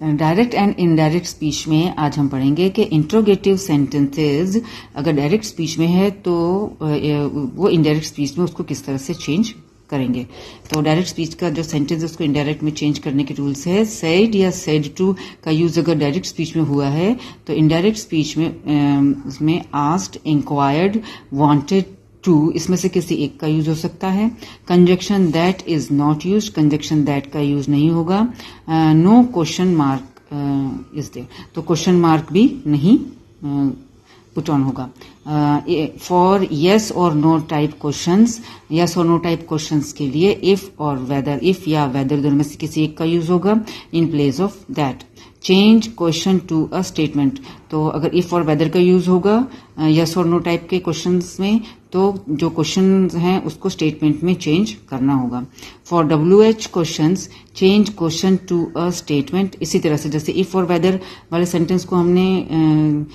Direct and indirect speech में आज हम पढ़ेंगे कि इंट्रोगेटिव सेंटेंसेस अगर डायरेक्ट स्पीच में है तो वो इनडायरेक्ट स्पीच में उसको किस तरह से चेंज करेंगे। तो डायरेक्ट स्पीच का जो सेंटेंस है उसको इनडायरेक्ट में चेंज करने के रूल्स है। सेड या सेड टू का यूज अगर डायरेक्ट स्पीच में हुआ है तो इनडायरेक्ट स्पीच में उसमें आस्क्ड, इंक्वायर्ड, वांटेड टू इसमें से किसी एक का यूज हो सकता है। Conjunction that is not use, conjunction that का यूज नहीं होगा। No question mark is there, तो क्वेश्चन मार्क भी नहीं पुट ऑन होगा। फॉर येस और नो टाइप क्वेश्चंस, येस और नो टाइप क्वेश्चंस के लिए इफ और वेदर, इफ या वेदर दोनों में से किसी एक का यूज होगा in place of that. Change question to a statement, तो अगर इफ और वेदर का यूज होगा यस और नो टाइप के क्वेश्चंस में तो जो क्वेश्चन हैं उसको स्टेटमेंट में चेंज करना होगा। For WH questions change question to a statement, इसी तरह से जैसे इफ और वेदर वाले सेंटेंस को हमने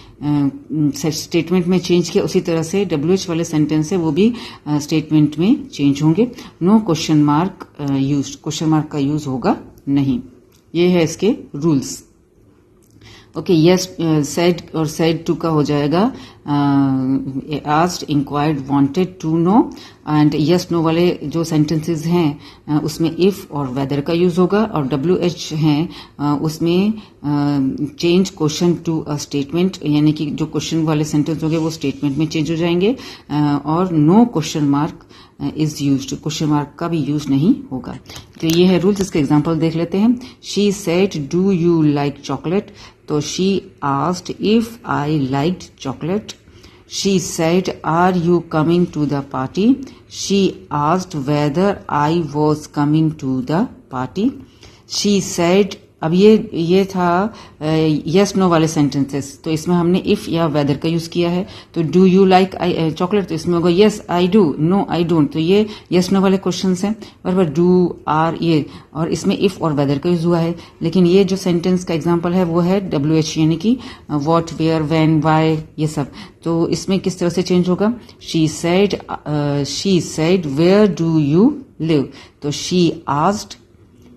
स्टेटमेंट में चेंज किया उसी तरह से WH वाले सेंटेंस है वो भी स्टेटमेंट में चेंज होंगे। No question mark used, question mark का यूज होगा नहीं। ये है इसके रूल्स। ओके, यस सेड और सेड टू का हो जाएगा asked, inquired, wanted, to know. And yes no वाले जो सेंटेंसेस हैं उसमें इफ और वेदर का यूज होगा और WH हैं उसमें change question to a statement, यानी कि जो क्वेश्चन वाले सेंटेंस होंगे वो स्टेटमेंट में चेंज हो जाएंगे। और no question mark is used, question mark का भी यूज नहीं होगा। तो ये है रूल्स, इसके एग्जांपल देख लेते हैं। She said do you like chocolate, तो she asked if I liked chocolate. She said are you coming to the party, she asked whether I was coming to the party. She said, अब ये था yes no वाले sentences, तो इसमें हमने if या weather का यूज किया है। तो डू यू लाइक चॉकलेट, तो इसमें होगा yes I do, no I don't, तो ये यस नो वाले क्वेश्चंस हैं। बराबर, डू, आर, ये, और इसमें इफ और वेदर का यूज हुआ है। लेकिन ये जो सेंटेंस का एग्जांपल है वो है WH, यानी कि व्हाट, वेयर, व्हेन, व्हाई, ये सब। तो इसमें किस तरह से चेंज होगा। She said where do you live, तो she asked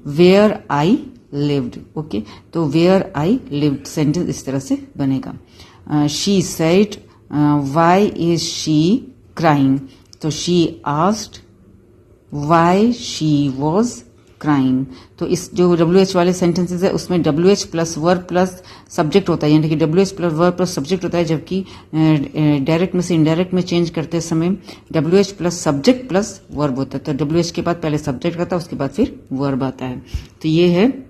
where I lived। Okay, तो वेयर आई lived सेंटेंस इस तरह से बनेगा। She said why is she crying, तो she asked why she was crying. तो इस जो WH वाले सेंटेंसेस है उसमें WH plus verb plus subject होता है, यानी कि WH plus verb plus subject होता है, जबकि डायरेक्ट में से इनडायरेक्ट में चेंज करते समय WH plus subject plus verb होता है। तो WH के बाद पहले सब्जेक्ट आता है, उसके बाद फिर वर्ब आता है। तो ये है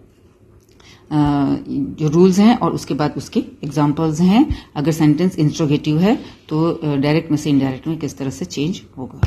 जो रूल्स हैं और उसके बाद उसके एग्जांपल्स हैं। अगर सेंटेंस इंट्रोगेटिव है तो डायरेक्ट में से इनडायरेक्ट में किस तरह से चेंज होगा।